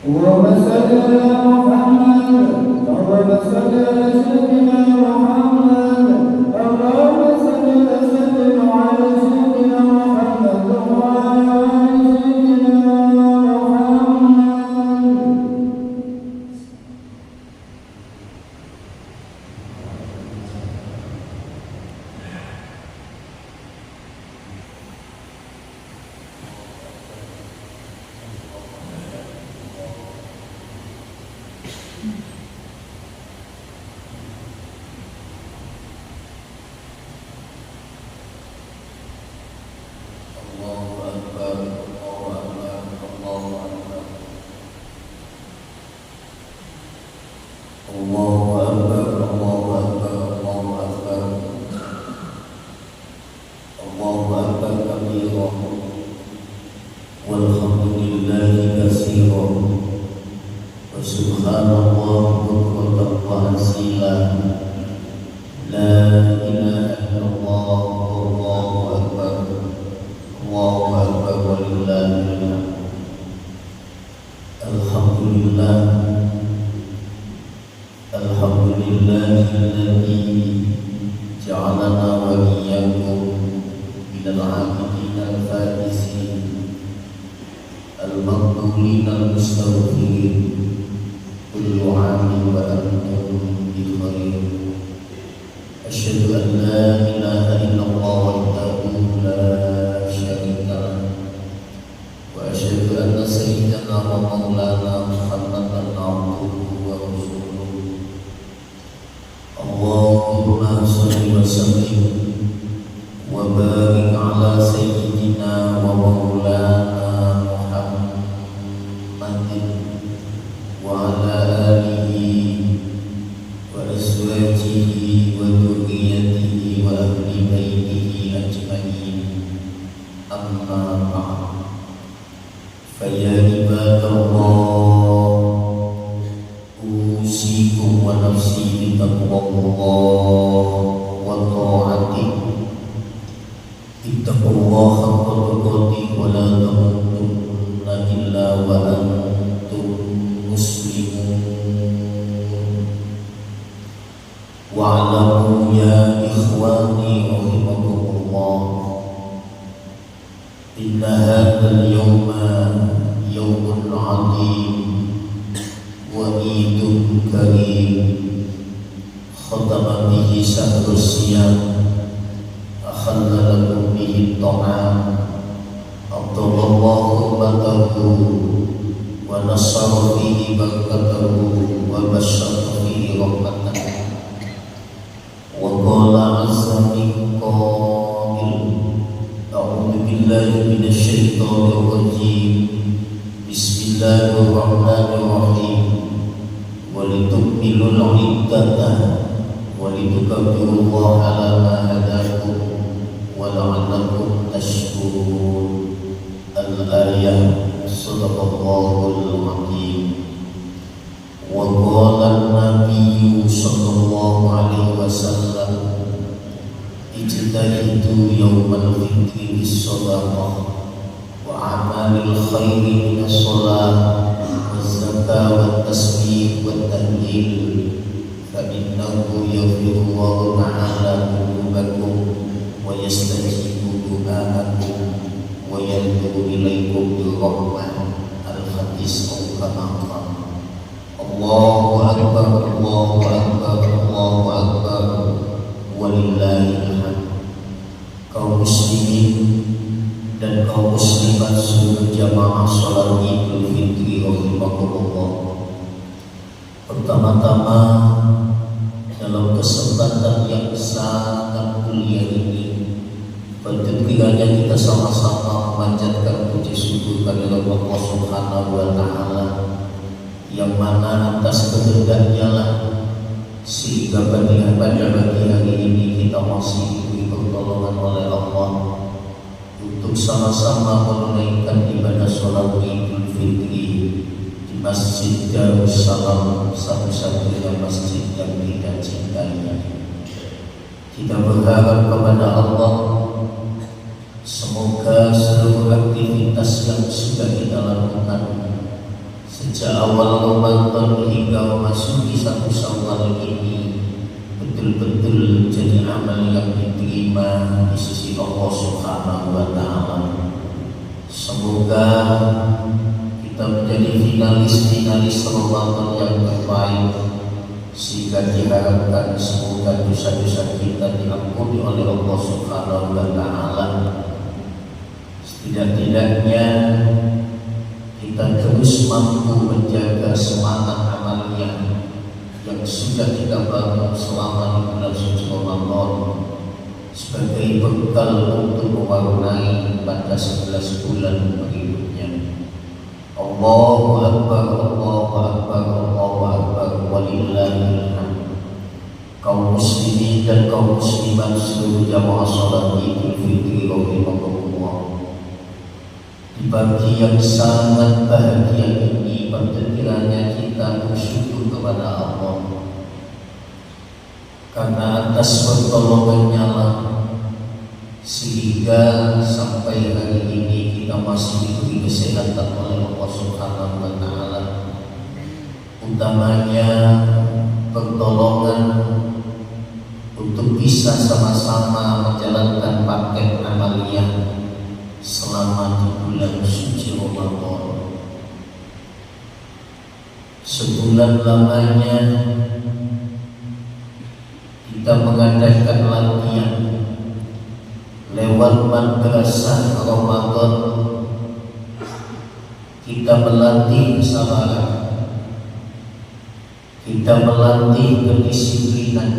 اللهم صل على محمد اللهم صل على سيدنا محمد اللهم صل وسلم على سيدنا محمد وعلى آل سيدنا محمد. Kita berharap kepada Allah semoga seluruh aktivitas yang sudah kita lakukan Sejak awal Ramadan hingga memasuki 1 Syawal ini betul-betul jadi amal yang diterima di sisi Allah Subhanahu wa Ta'ala. Semoga kita menjadi finalis Ramadan yang terbaik, sehingga diharapkan semoga dosa-dosa kita diampuni oleh Allah Subhanahu wa Ta'ala. Setidak-tidaknya kita terus mampu menjaga semangat amaliyah yang sudah kita bangun selama di bulan suci Ramadan sebagai bekal untuk mewarnai pada 11 bulan berikutnya. Allahu Akbar, Allahu Akbar, Allahu Akbar, walillahil hamd. Kaum muslimin dan kaum muslimat seluruh jamaah salat Idul Fitri rahimakumullah. Di pagi yang sangat bahagia ini, pada kiranya kita bersyukur kepada Allah karena atas pertolongannya lah sehingga sampai hari ini kita masih diberi kesehatan oleh Allah Subhanahu wa Ta'ala. Utamanya pertolongan untuk bisa sama-sama menjalankan paket amaliyah selama di bulan suci Ramadan. Sebulan lamanya kita mengadakan latihan lewat madrasah Ramadan. Kita melatih kesabaran, kita melatih kedisiplinan,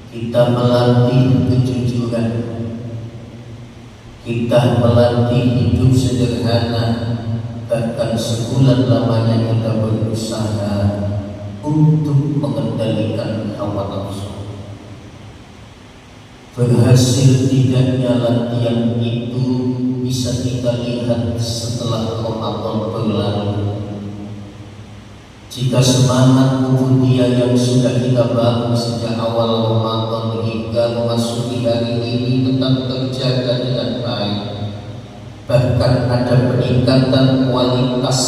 kita melatih kejujuran, kita melatih hidup sederhana. Bahkan sebulan lamanya kita berusaha untuk mengendalikan hawa nafsu. Berhasil tidaknya latihan itu bisa kita lihat setelah Ramadan berlalu. Jika semangat ubudiyah yang sudah kita bangun sejak awal Ramadan hingga memasuki hari ini tetap terjaga dengan baik, bahkan ada peningkatan kualitas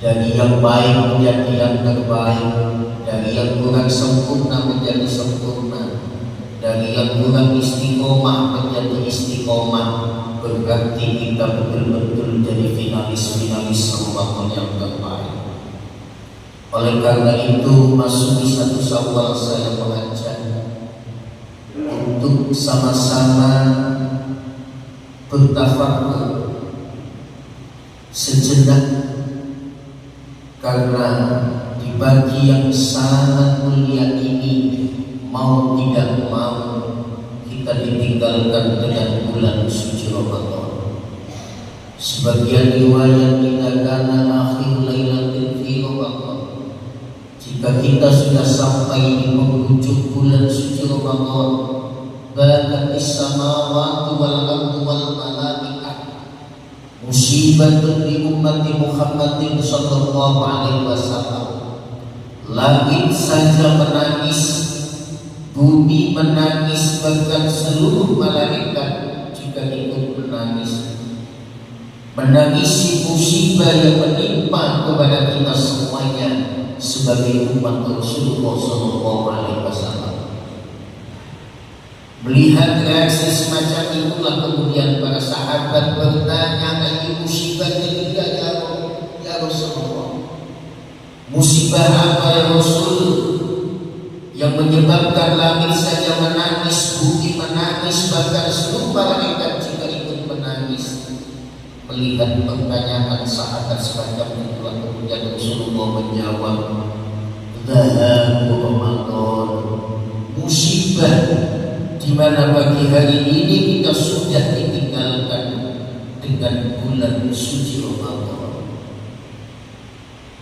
dari yang baik menjadi yang terbaik, dari yang kurang sempurna menjadi sempurna, dari yang kurang istiqomah menjadi istiqomah, berarti kita betul-betul jadi finalis Ramadan yang terbaik. Oleh karena itu, masuki 1 Syawal saya mengajak untuk sama-sama bertafakur sejenak, karena di pagi yang sangat mulia ini mau tidak mau kita ditinggalkan dengan bulan suci Ramadan. Sebagian riwayat dikatakan akhir lailatul fi Ramadan. Jika kita sudah sampai di penghujung bulan suci Ramadan, bakat as-samawati wal ardu wal malaikah, musibatun li ummati Muhammadin sallallahu alaihi wasallam. Langit saja menangis, bumi menangis, bahkan seluruh malaikat juga ikut menangis, menangisi musibah yang menimpa kepada kita semuanya sebagai umat Rasulullah sallallahu alaihi wasallam. Melihat reaksi semacam itulah kemudian para sahabat bertanya, "Ayy musibah ini ya Rasulullah? Musibah apa ya Rasul yang menyebabkan langit saja menangis, bumi menangis, bahkan seluruh malaikat juga ikut menangis?" Melihat pertanyaan sahabat semacam itulah kemudian Rasulullah menjawab, "Dhahabu Ramadan, musibah di mana pagi hari ini kita sudah ditinggalkan dengan bulan suci Ramadan,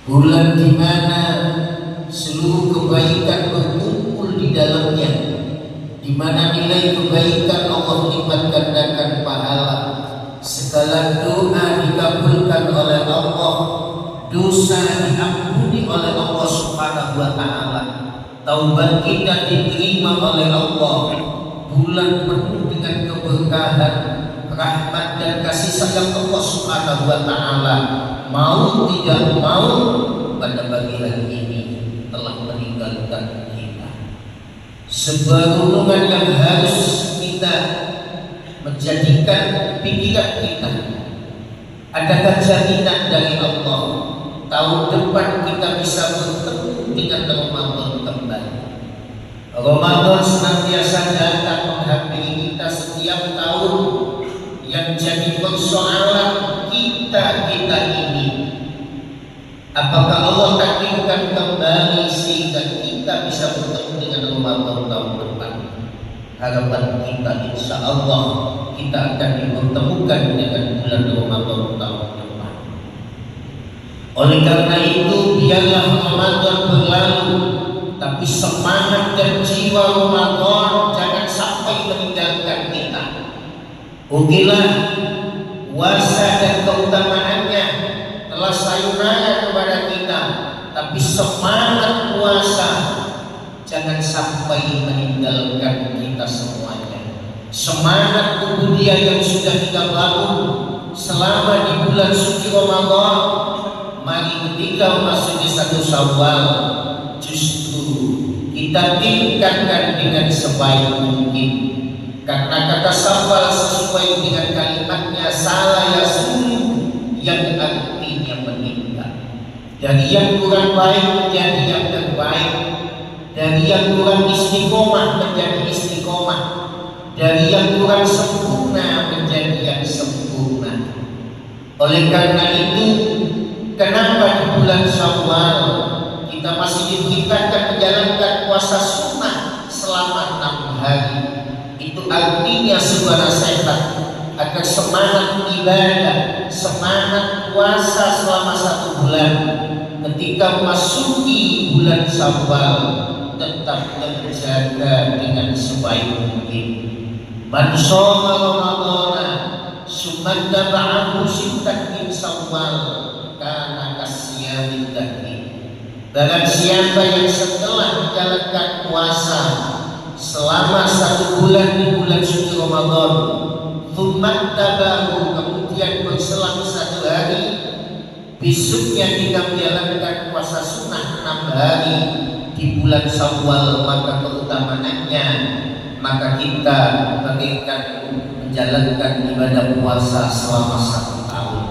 bulan di mana seluruh kebaikan berkumpul di dalamnya, di mana nilai kebaikan Allah lipat gandakan pahala, segala doa dikabulkan oleh Allah, dosa diampuni oleh Allah Subhanahu wa Ta'ala, taubat kita diterima oleh Allah, bulan penuh dengan keberkahan, rahmat dan kasih sayang Allah Subhanahu wa Ta'ala. mau tidak mau pada pagi hari ini telah meninggalkan kita. Sebuah renungan yang harus kita menjadikan pikiran kita. Adakah jaminan dari Allah tahun depan kita bisa bertemu dengan Ramadan kembali? Ramadan senantiasa datang menghampiri kita setiap tahun. Yang jadi persoalan kita ini, apakah Allah takdirkan kembali sehingga kita bisa bertemu dengan Ramadan tahun depan? Harapan kita insya Allah kita akan dipertemukan dengan bulan Ramadan tahun depan. Oleh karena itu biarlah Ramadan berlalu, tapi semangat dan jiwa Ramadan jangan sampai meninggalkan kita. Ugilah puasa dan keutamaannya telah sayonara kepada kita, tapi semangat puasa jangan sampai meninggalkan kita semuanya. Semangat ubudiyah yang sudah kita bangun selama di bulan suci Ramadan, mari ketika memasuki 1 Syawal justru kita tingkatkan dengan sebaik mungkin. Karena kata Syawal sesuai dengan kalimatnya salah yasulu yang artinya meningkat. Dari yang kurang baik menjadi yang terbaik, dari yang kurang istiqomah menjadi istiqomah, dari yang kurang sempurna menjadi yang sempurna. Oleh karena itu, kenapa di bulan Syawal kita masih diberikan menjalankan puasa sunnah selama 6 hari? Itu artinya sebuah nasihat agar semangat ibadah, semangat puasa selama 1 bulan. Ketika memasuki bulan Syawal tetap terjaga dengan sebaik mungkin. Man shoma Ramadhana summa taba'ahu sittan min Syawal kana kasyamil dahri. Barang siapa yang setelah menjalankan puasa selama 1 bulan di bulan suci Ramadan, thumma tabahu, kemudian berselang 1 hari, besoknya kita menjalankan puasa sunnah 6 hari di bulan Syawal, maka keutamaannya maka kita bagaikan menjalankan ibadah puasa selama 1 tahun.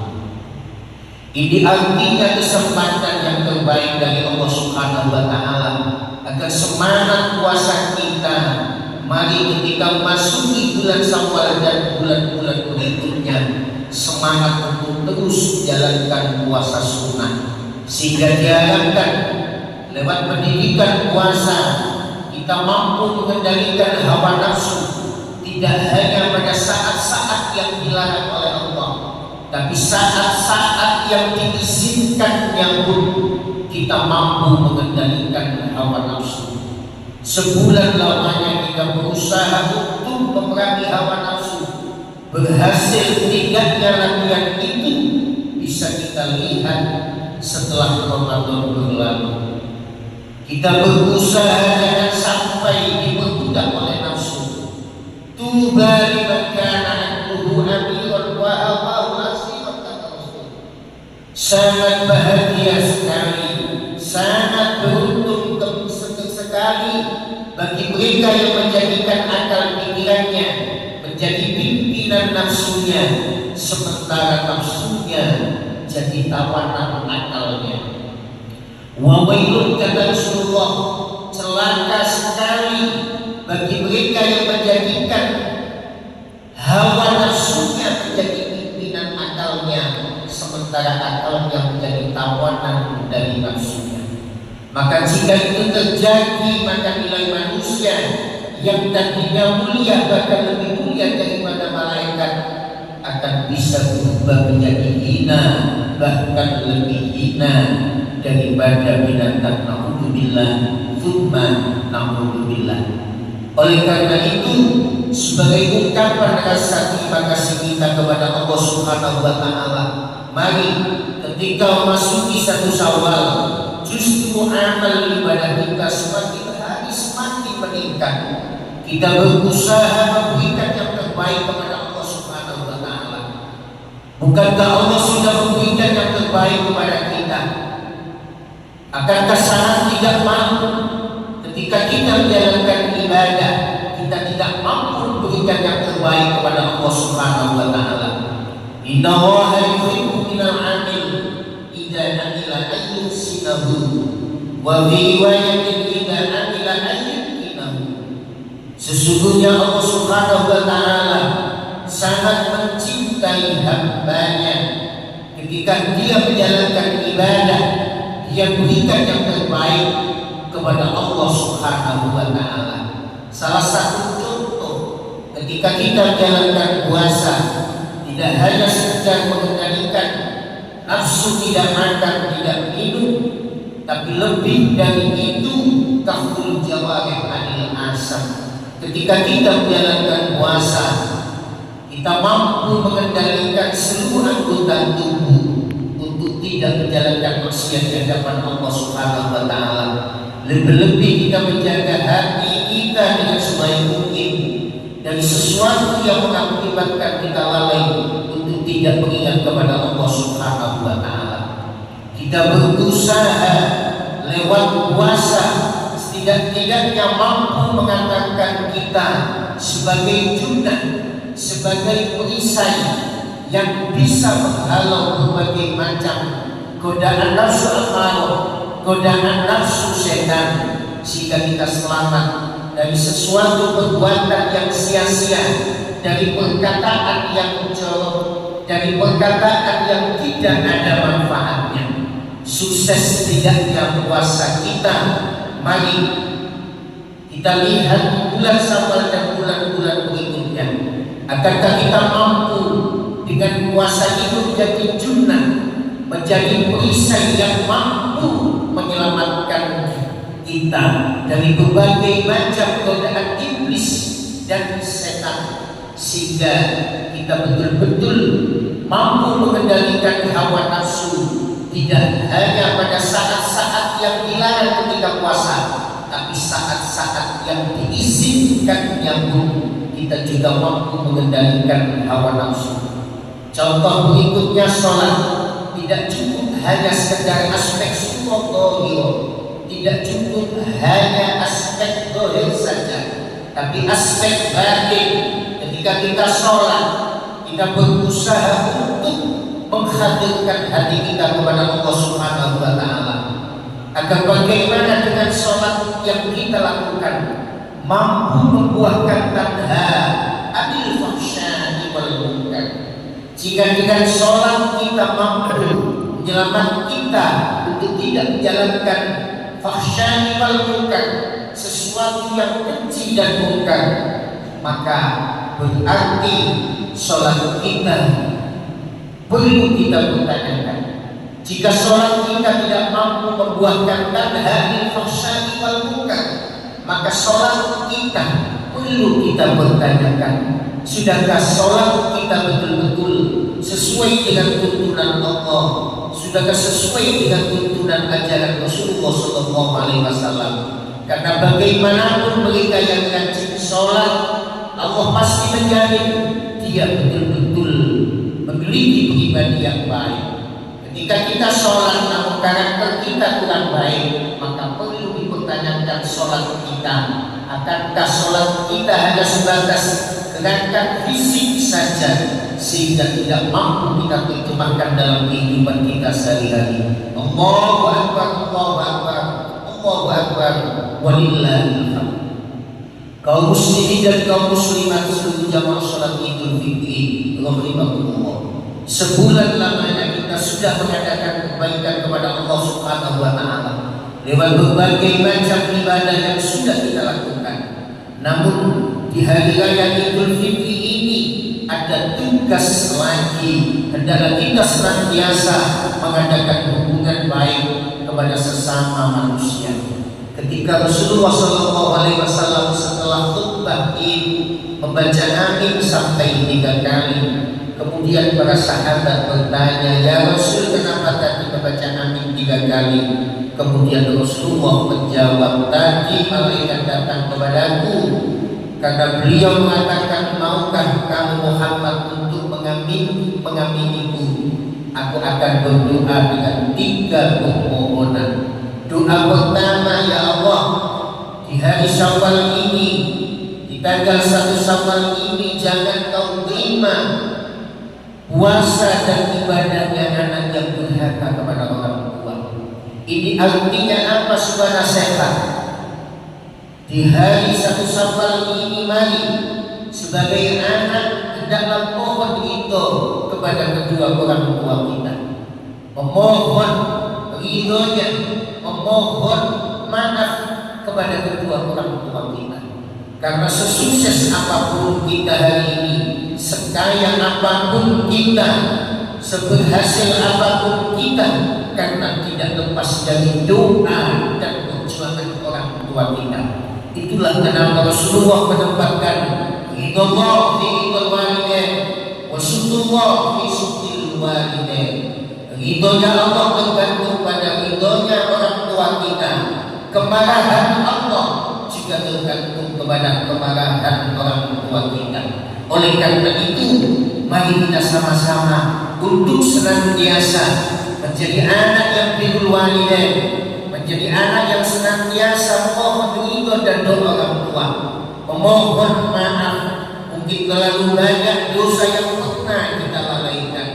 Ini artinya kesempatan yang terbaik dari Allah Subhanahu wa Ta'ala agar semangat puasa kita mari ketika memasuki bulan Syawal dan bulan-bulan berikutnya semangat untuk terus jalankan puasa sunnah, sehingga diharapkan lewat pendidikan puasa kita mampu mengendalikan hawa nafsu, tidak hanya pada saat-saat yang dilarang oleh Allah, tapi saat-saat yang diizinkannya pun kita mampu mengendalikan hawa nafsu. Sebulan lamanya kita berusaha untuk memerangi hawa nafsu. Berhasil tidaknya latihan itu bisa kita lihat setelah Ramadan berlalu. Kita berusaha jangan sampai diperbudak oleh nafsu. Tuba liman kana anhu amiran wa hawahu asiran. Sangat bahagia sekali, sangat beruntung sekali bagi mereka yang menjadikan akal pikirannya menjadi pimpinan nafsunya, sementara nafsunya jadi tawanan akalnya. Wa wailun, kata Rasulullah, celaka sekali bagi mereka yang menjadikan hawa nafsunya menjadi pimpinan akalnya, sementara akalnya menjadi tawanan dari nafsunya. Maka jika itu terjadi, maka nilai manusia yang tadinya mulia, bahkan lebih mulia daripada malaikat, akan bisa berubah menjadi hina, bahkan lebih hina daripada binatang. Na'udzubillah, tsumma na'udzubillah. Oleh karena itu, sebagai ungkapan rasa terima kasih kita kepada Allah Subhanahu wa Ta'ala, mari ketika memasuki 1 Syawal, justru amal ibadah kita semakin hari semakin meningkat. Kita berusaha memberikan yang terbaik kepada Allah Subhanahu wa Ta'ala. Bukankah Allah sudah memberikan yang terbaik terbaik kepada kita. Akankah sangat tidak mampu ketika kita menjalankan ibadah, kita tidak mampu memberikan yang terbaik kepada Allah Subhanahu wa taala. Inna Allaha yuhibbu minal 'amil idza 'amila ayyusinahu wa fi riwayatin idza 'amila ayyukinahu. Sesungguhnya Allah Subhanahu wa taala sangat mencintai hambanya ketika dia menjalankan ibadah, dia berikan yang terbaik kepada Allah Subhanahu wa taala. Salah satu contoh ketika kita menjalankan puasa, tidak hanya sekedar mengendalikan nafsu tidak makan, tidak minum, tapi lebih dari itu kaful jawarih anil asam. Ketika kita menjalankan puasa, kita mampu mengendalikan seluruh anggota tubuh untuk tidak menjalankan maksiat di hadapan Allah Subhanahu wa taala. Lebih-lebih kita menjaga hati kita dengan sebaik mungkin dari sesuatu yang mengakibatkan kita lalai untuk tidak mengingat kepada Allah Subhanahu wa taala. Kita berusaha lewat puasa setidak-tidaknya mampu mengatakan kita sebagai junah, sebagai perisai yang bisa menghalau berbagai macam godaan nafsu amarah, godaan nafsu setan, sehingga kita selamat dari sesuatu perbuatan yang sia-sia, dari perkataan yang jorok, dari perkataan yang tidak ada manfaatnya. Sukses tidaknya puasa kita, mari kita lihat bulan Syawal dan bulan-bulan berikutnya. Akankah kita mampu dengan puasa itu menjadi junah, menjadi perisai yang mampu menyelamatkan kita dari berbagai macam godaan iblis dan setan, sehingga kita betul-betul mampu mengendalikan hawa nafsu, tidak hanya pada saat-saat yang dilarang ketika puasa, tapi saat-saat yang diizinkannya pun kita juga mampu mengendalikan hawa nafsu. Contoh berikutnya, sholat tidak cukup hanya sekedar aspek sunnah, tidak cukup hanya aspek zahir saja, tapi aspek batin. Ketika kita sholat, kita berusaha untuk menghadirkan hati kita kepada Allah Subhanahu wa taala. Agar bagaimana dengan sholat yang kita lakukan mampu membuahkan tanda adil fahsyai wal munkar. Jika dengan sholat kita mampu menyelamatkan kita untuk tidak menjalankan fahsyai wal munkar, sesuatu yang keji dan munkar, maka berarti sholat kita perlu kita pertanyakan. Jika sholat kita tidak mampu membuahkan tanda fahsyai wal munkar, maka sholat kita perlu kita pertanyakan. Sudahkah sholat kita betul-betul sesuai dengan tuntunan Allah? Sudahkah sesuai dengan tuntunan ajaran Rasulullah SAW? Karena bagaimanapun mereka yang rajin sholat, Allah pasti menjamin dia betul-betul memiliki pribadi yang baik. Ketika kita sholat namun karakter kita kurang baik, maka perlu dipertanyakan sholat kita. Akankah sholat kita hanya sebatas gerakan fisik saja, sehingga tidak mampu kita terjemahkan dalam kehidupan kita sehari-hari? Allahu Akbar, Allahu Akbar, Allahu Akbar, walillahil hamd. Kaum muslimin dan kaum muslimat seluruh jamaah sholat Idul Fitri, rahimahumullah. Sebulan lamanya kita sudah mengadakan kebaikan kepada Allah Subhanahu wa taala lewat berbagai macam ibadah yang sudah kita lakukan. Namun di hari raya Idul Fitri ini ada tugas lagi, hendaklah kita senantiasa mengadakan hubungan baik kepada sesama manusia. Ketika Rasulullah SAW setelah khutbah Id membaca amin sampai 3 kali, kemudian para sahabat bertanya, "Ya Rasul, kenapa tadi membaca amin 3 kali?" Kemudian Rasulullah menjawab, "Tadi malaikat datang kepadaku karena beliau mengatakan, maukah kamu Muhammad untuk mengaminiku?" aku akan berdoa dengan 3 permohonan. Doa pertama, ya Allah, di hari Syawal ini, di tanggal 1 Syawal ini, jangan kau terima puasa dan ibadahnya anak yang durhaka kepada orang tua. Ini artinya apa, saudara sehat? Di hari 1 Syawal ini, mari sebagai anak hendaklah mohon ridho kepada kedua orang tua kita, memohon ridhonya, memohon maaf kepada kedua orang tua kita. Karena sesukses apapun kita hari ini, sekaya apapun kita, seberhasil apapun kita, karena tidak lepas dari doa dan perjuangan orang tua kita. Itulah kenapa Rasulullah menempatkan ridho fi ridhil walidain wa sunnullah fi sunnil walidain. Ridhonya Allah tergantung pada ridhonya orang tua kita. Kemarahan Allah juga tergantung kepada kemarahan orang tua kita. Oleh karena itu, mari kita sama-sama untuk senantiasa menjadi anak yang birrul walidain, menjadi anak yang senantiasa memohon ridho dan doa orang tua, memohon maaf. Mungkin terlalu banyak dosa yang pernah kita lalaikan.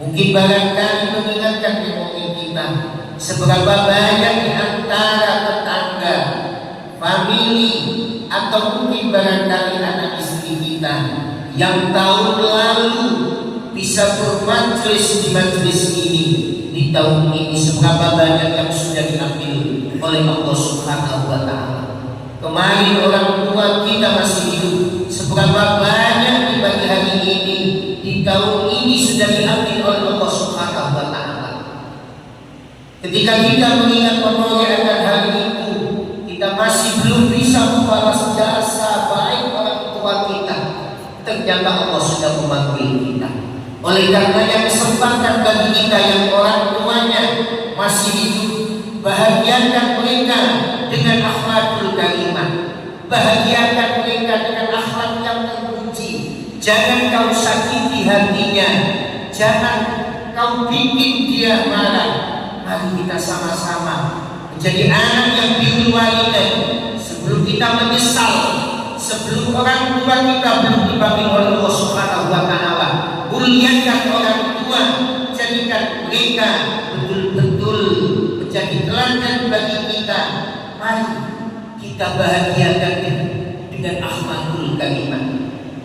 Mungkin barangkali mengingatkan memori kita seberapa banyak di antara tetangga, famili, atau mungkin barangkali anak istri kita yang tahun lalu bisa bermajlis di majlis ini, di tahun ini seberapa banyak yang sudah diambil oleh Allah Subhanahu wa Ta'ala. Kemarin orang tua kita masih hidup, seberapa banyak di pagi hari ini, di tahun ini sudah diambil oleh Allah Subhanahu wa Ta'ala. Ketika kita mengingat memori akan hari itu, kita masih belum bisa membalas jasa baik orang tua kita. Ternyata Allah sudah memanggil kita. Oleh karenanya kesempatan bagi kita yang orang tuanya masih hidup, bahagiakan mereka dengan akhlakul karimah, bahagiakan mereka dengan akhlak yang terpuji. Jangan kau sakiti hatinya, jangan kau bikin dia marah. Mari kita sama-sama menjadi anak yang birrul walidain. Sebelum kita menyesal, sebelum orang tua kita belum dipanggil oleh Allah Subhanahu wa Ta'ala, muliakan orang tua, jadikan mereka betul-betul menjadi teladan bagi kita. Mari kita bahagiakan dengan akhlakul karimah.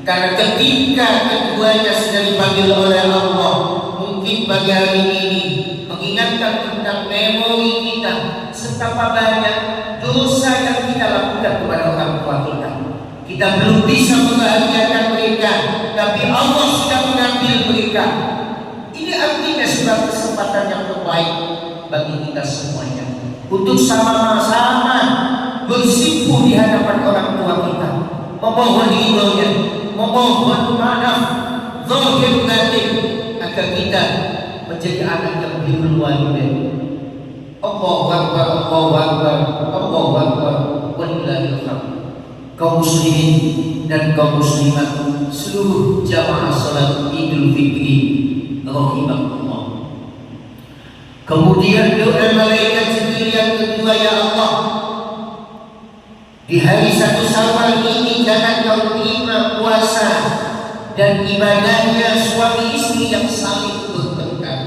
Karena ketika keduanya sudah dipanggil oleh Allah, mungkin bagi hari ini mengingatkan tentang memori kita, betapa banyak dosa yang kita lakukan kepada orang tua kita. Kita belum bisa membahagiakan mereka, tapi Allah sudah mengambil mereka. Ini artinya sebuah kesempatan yang terbaik bagi kita semuanya untuk sama-sama bersimpuh di hadapan orang tua kita, memohon ridhonya, memohon maaf zahir batin, agar kita menjadi anak yang birrul walidain. Allahu Akbar, Allahu Akbar, Allahu Akbar, walillahil hamd. Kaum muslimin dan kaum muslimat, seluruh jamaah salat Idul Fitri rahimakumullah. Kemudian doa malaikat Jibril yang kedua, ya Allah, di hari 1 Syawal ini jangan kau terima puasa dan ibadahnya suami istri yang saling bertengkar.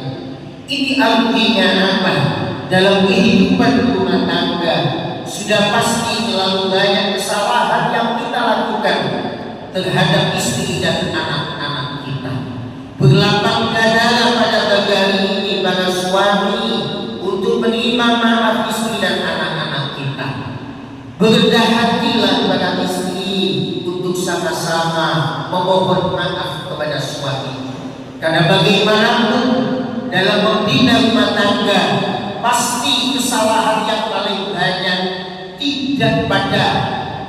Ini artinya apa? Dalam kehidupan rumah tangga sudah pasti terlalu banyak kesalahan yang kita lakukan terhadap istri dan anak-anak kita. Berlapang dada pada pagi hari ini para suami untuk menerima maaf istri dan anak-anak kita. Berendah hatilah pada istri untuk sama-sama memohon maaf kepada suami. Karena bagaimanapun dalam membina rumah tangga, pasti kesalahan yang paling banyak tidak pada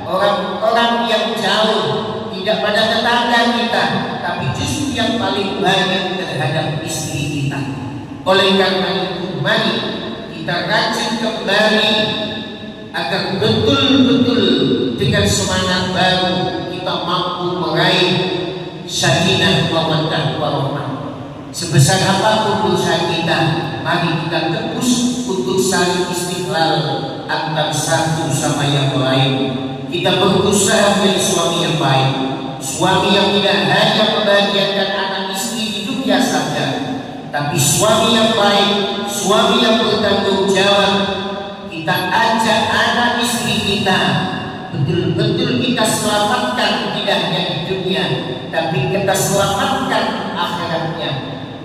orang-orang yang jauh, tidak pada tetangga kita, tapi justru yang paling banyak terhadap istri kita. Oleh karena itu, mari kita rajin kembali agar betul-betul dengan semangat baru kita mampu meraih sakinah mawaddah warahmah. Sebesar apapun dosa kita, mari kita tebus untuk saling istiqlal antara satu sama yang lain. Kita berusaha menjadi suami yang baik, suami yang tidak hanya membahagiakan anak istri hidupnya saja, tapi suami yang baik, suami yang bertanggung jawab. Kita ajak anak istri kita betul-betul kita selamatkan, tidak hanya di dunia, tapi kita selamatkan akhiratnya.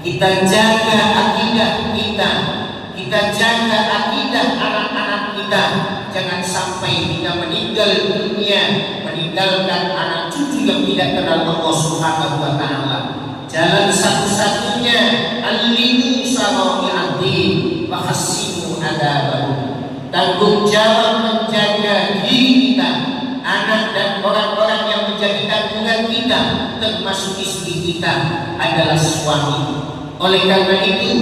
Kita jaga akidah kita jaga akidah anak-anak kita. Jangan sampai kita meninggal dunia, meninggalkan anak cucu yang tidak kenal Allah Subhanahu wa Ta'ala. Jalan satu-satunya al-limu sarawi'ati wa hassinu adabahu. Tanggung jawab menjaga diri kita, anak dan orang-orang yang menjadi tanggungan kita, termasuk istri kita adalah suami. Oleh karena itu,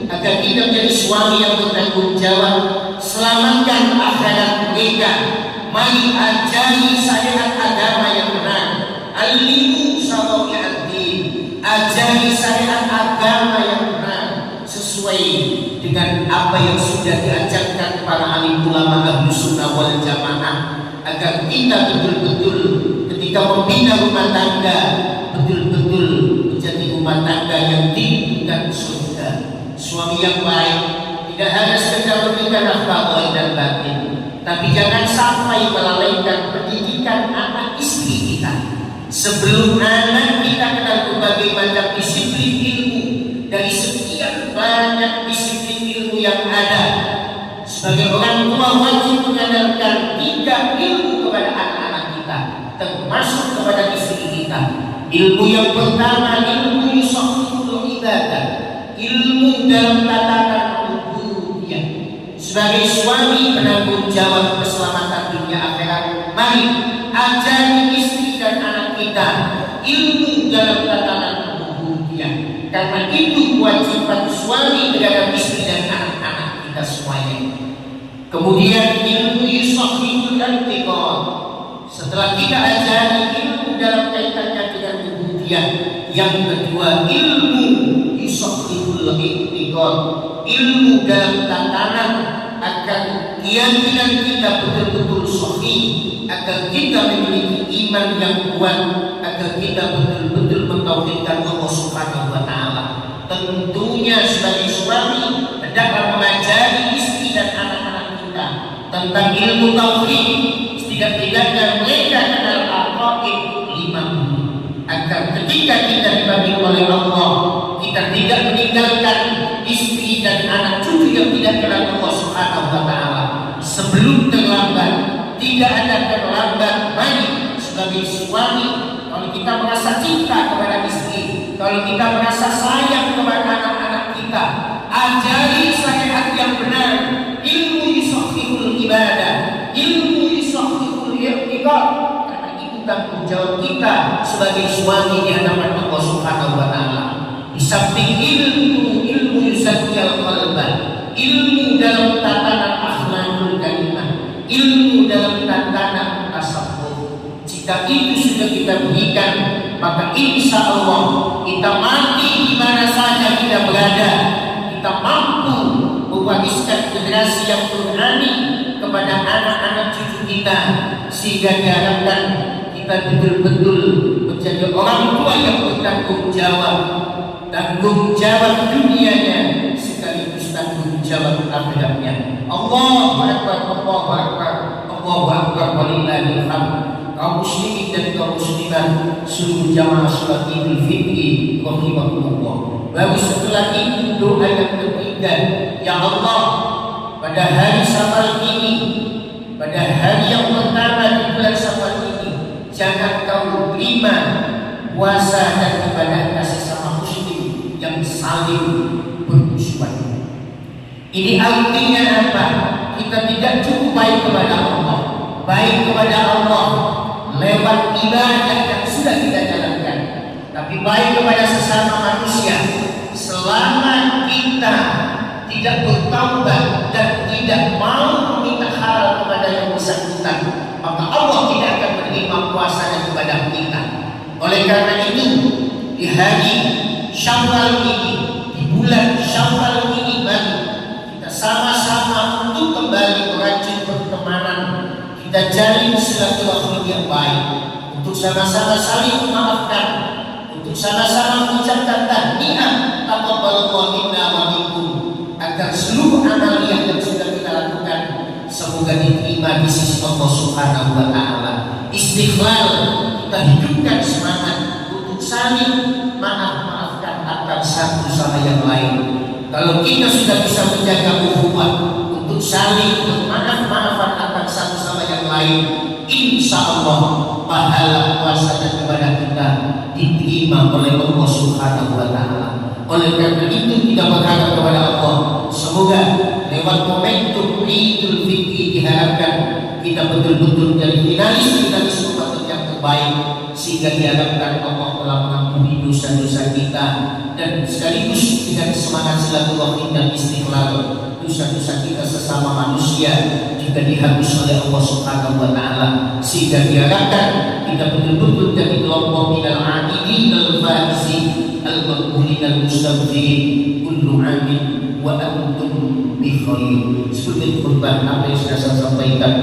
agar kita menjadi suami yang bertanggung jawab, selamatkan akhirat mereka. Mari ajari syariat agama yang benar. Al-limu sarawi'ati, ajari syariat agama yang benar sesuai dengan apa yang sudah diajarkan para alim ulama Ahlus Sunnah wal Jamaah, agar kita betul-betul ketika membina rumah tangga betul-betul menjadi rumah tangga yang tinggi dan surga. Suami yang baik tidak hanya sekedar memberikan akhlak dan batin, tapi jangan sampai melalaikan pendidikan anak istri kita. Sebelum anak kita kenal berbagai macam disiplin ilmu, dari sekian banyak disiplin ilmu yang ada, sebagai orang tua wajib mengajarkan 3 ilmu kepada anak-anak kita, termasuk kepada istri kita. Ilmu yang pertama, ilmu yusafiful ibadah, ilmu dalam tatanan ubudiyah. Sebagai suami penanggung jawab keselamatan dunia akhirat, mari ajari istri dan anak kita ilmu dalam tatanan ubudiyah. Karena itu kewajiban suami terhadap istri dan anak-anak kita semuanya. Kemudian ilmu yusafiful intiqad. Setelah kita ajari ilmu dalam kaitannya dengan ubudiyah, yang kedua ilmu yusafiful intiqad, ilmu dalam tatanan agar keyakinan kita betul-betul sahih, agar kita memiliki iman yang kuat, agar kita betul-betul mentauhidkan Allah Subhanahu wa Ta'ala. Tentunya sebagai suami hendaklah mengajari istri dan anak-anak kita tentang ilmu tauhid, setidak-tidaknya mereka kenal aqaid 5, agar ketika kita dipanggil oleh Allah, kita tidak meninggalkan istri dan anak cucu yang tidak kenal Allah Subhanahu wa Ta'ala. Sebelum terlambat, tidak ada terlambat. Mari sebagai suami, kalau kita merasa cinta kepada istri, kalau kita merasa sayang kepada anak-anak kita, ajari syariat yang benar, ilmu yusafiful ibadah, ilmu yusafiful i'tiqad. Karena itu tanggung jawab kita sebagai suami di hadapan Allah Subhanahu wa Ta'ala. Di samping ilmu yuzakkiyal qalba, ilmu dalam tatanan akhlakul karimah, ilmu dalam tatanan tasawuf. Jika itu sudah kita berikan, maka insya Allah kita mati di mana saja kita berada, kita mampu mewariskan generasi yang nurani kepada anak-anak cucu kita, sehingga diharapkan kita betul-betul menjadi orang tua yang bertanggung jawab, tanggung jawab dunianya sekaligus tanggung jawab akhiratnya. Allahu Akbar, Allahu Akbar, Allahu Akbar, walillahil hamd. Kaum muslimin dan kaum muslimat seluruh jamaah salat Idul Fitri rahimakumullah. Baru setelah itu doa yang ketiga, ya Allah, pada hari Syawal ini, pada hari yang pertama di bulan Syawal ini, jangan kau terima puasa dan ibadah sesama muslim yang saling bermusuhan. Ini artinya apa? Kita tidak cukup baik kepada Allah, baik kepada Allah lewat ibadah yang sudah kita jalankan, tapi baik kepada sesama manusia. Selama kita tidak bertaubat dan tidak mau meminta halal kepada yang bersangkutan, maka Allah tidak akan menerima puasa dan ibadah kita. Oleh karena itu, di hari Syawal ini, di bulan Syawal ini baru kita sama-sama untuk kembali merajut pertemanan, kita jalin silaturahmi yang baik, untuk sama-sama saling memaafkan, untuk sama-sama mengucapkan tahniah taqabbalallahu minna wa minkum, agar seluruh amal yang sudah kita lakukan semoga diterima di sisi Allah Subhanahu wa taala. Istiqlal, kita hidupkan semangat untuk saling maafkan antara satu sama yang lain. Kalau kita sudah bisa menjaga ukhuwah untuk saling maafan antara satu sama yang lain, insya Allah pahala puasa dan ibadah kita diterima oleh Allah Subhanahu wa taala. Oleh karena itu kita berharap kepada Allah, semoga lewat momentum Idul Fitri diharapkan kita betul-betul jadi finalis umat yang terbaik, sehingga diharapkan Allah telah mengampuni dosa-dosa kita, dan sekaligus dengan semangat silaturahmi dan istiqlal, dosa-dosa kita sesama manusia juga dihapus oleh Allah Subhanahu wa taala, sehingga diharapkan kita betul-betul jadi kelompok minal aqidin al-faizin al-maqbulin al-mustaghfirin kullu amin wa antum bi khair. Seperti khutbah apa yang sudah saya sampaikan,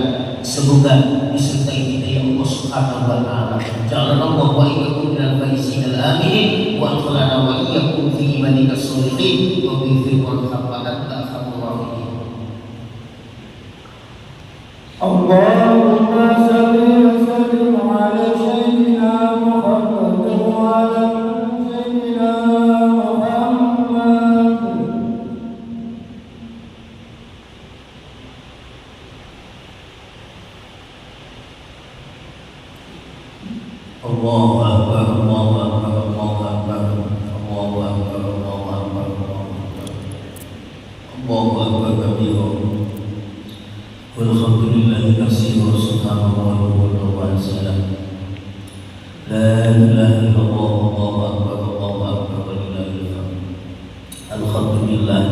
semoga disertai kita ya Allah Subhanahu wa taala. Ja'alana Allah wa iyyakum minal faizin al-aminin wa adkhalana wa iyyakum fi ibadikas sholihin wa bi firman haqqan ta'akhirul. Allahumma salli wa sallim ala sayyidina Muhammad wa ala sayyidina Muhammad. Allahu akbar, Allahu akbar, Allahu akbar, Allahu akbar, Allahu akbar, Allahu akbar kabira. Walhamdulillahi katsiran subhanahu wa ta'ala. La ilaha illallah, Allahu akbar, Allahu akbar, walillahil hamd. Alhamdulillah,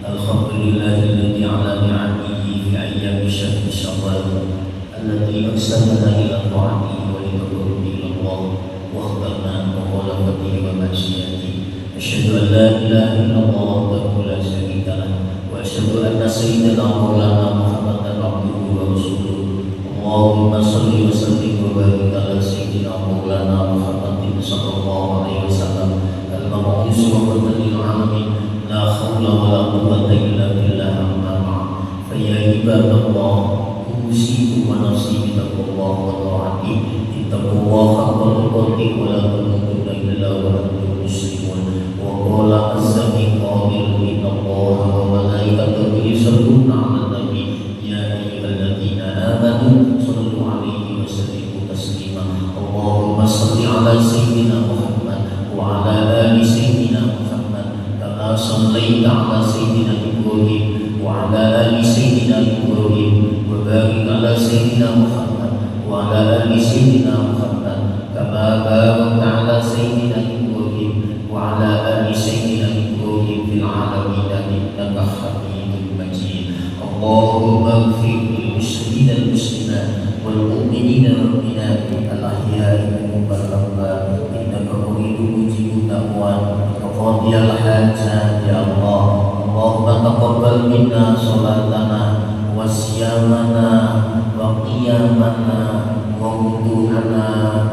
alhamdulillahilladzi ala ni'amihi fi ayyami syahri syawal alladzi arsalana ila ta'atihi wa liqurbi ila Allah wa akhbarna bi khalaqatihi wa masyiatihi. Asyhadu an la ilaha illallah wahdahu la syarika lahu wa asyhadu anna sayyidana maulana Muhammadan abduhu wa rasuluh. Allahumma salli wa sallim wa barik ala sayyidina maulana Muhammadin sallallahu alaihi wasallam al-mab'us rahmatan lil alamin. La haula wa la quwwata illa billah. Amma ba'd. Fa ya ibadallah, usikum wa nafsi bi taqwallah wa ta'atihi. Ittaqullaha haqqa tuqatih wa la tamutunna illa wa antum muslimun. Wa qala azza min qabil inna Allaha wa malaikatahu yusalluna 'alan nabi ya ayyuhalladzina amanu sallu 'alaihi wa sallimu taslima. Allahumma shalli 'ala sayyidina Muhammad wa 'ala ali sayyidina Muhammad kama shallaita 'ala sayyidina Ibrahim wa 'ala ali sayyidina Ibrahim wa barik 'ala sayyidina Muhammad wa 'ala ali sayyidina Muhammad kama barakta 'ala sayyidina Ibrahim wa 'ala ali sayyidina Ibrahim fil 'alamin innaka Hamidum Majid. Allahumma ighfir lil muslimina wal muslimat wal mu'minina wal mu'minat al ahya'i minhum wal amwat innaka qaribun mujibud da'wat wa qadiyal hajat ya Allah. Allahumma taqabbal minna salatana wa siyamana wa qiyamana wa wudu'ana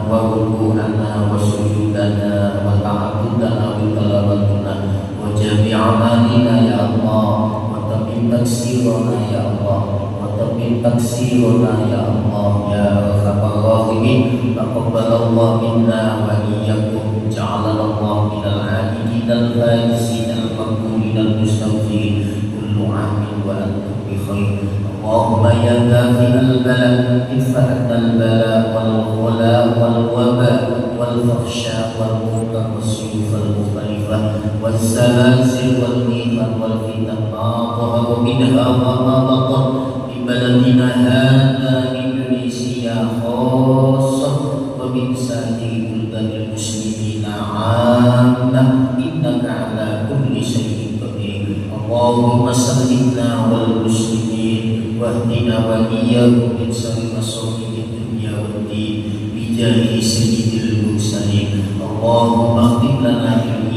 wa ruku'ana wa sujudana wa ta'abbudana wa talabatuna wa jami'amalina ya Allah, wa tamin taksirana ya Allah, wa tamin taksirana ya Allah ya arhamar rahimin. Taqabbalallahu minna wa iyyakum, ja'alana Allah minal 'abidin al-faizin al-maqbulin al-mustaghfirin kullu 'amin wa antum bi khair. Allahumma ya dafi al-bala idfa' al-bala wal wala wal waba wal fakhsha wal munkar was-suyuf al-mukhalifah wal zalazil wal mihan wal fitan ma dhahara minha wa ma batan bi baladina hadha Indonesia khassah wa min sa'iril buladil muslimina 'ammah innaka 'ala kulli syai'in qadir. Allahumma sallimna wal muslimin wahdina wa iyyakum min syarri masaa'ib dunya wad din bi jahi sayyidil mursalin. Allahumma ighfir lana fil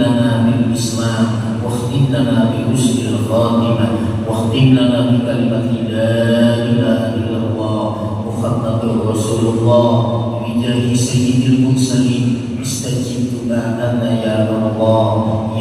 لنا بالإسلام واختم لنا بحسن الخاتمة واختم لنا بكلمة لا إله إلا الله محمد رسول الله بجاه سيد المرسلين استجب دعاءنا يا الله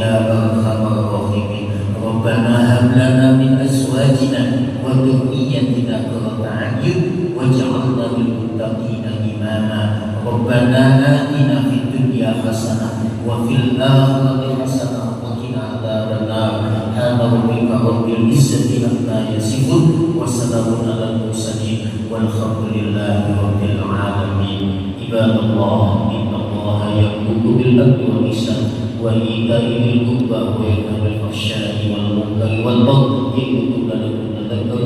يا أرحم الراحمين ربنا هب لنا من أزواجنا وذريتنا قرة أعين واجعلنا للمتقين إماما ربنا آتنا في الدنيا حسنة وفي الآخرة حسنة وقنا عذاب النار سبحان ربك رب العزة عما يصفون وسلام على المرسلين والحمد لله رب العالمين عباد الله إن الله يأمر بالعدل والإحسان وإيتاء ذي القربى وينهى عن الفحشاء والمنكر والبغي يعظكم لعلكم تذكرون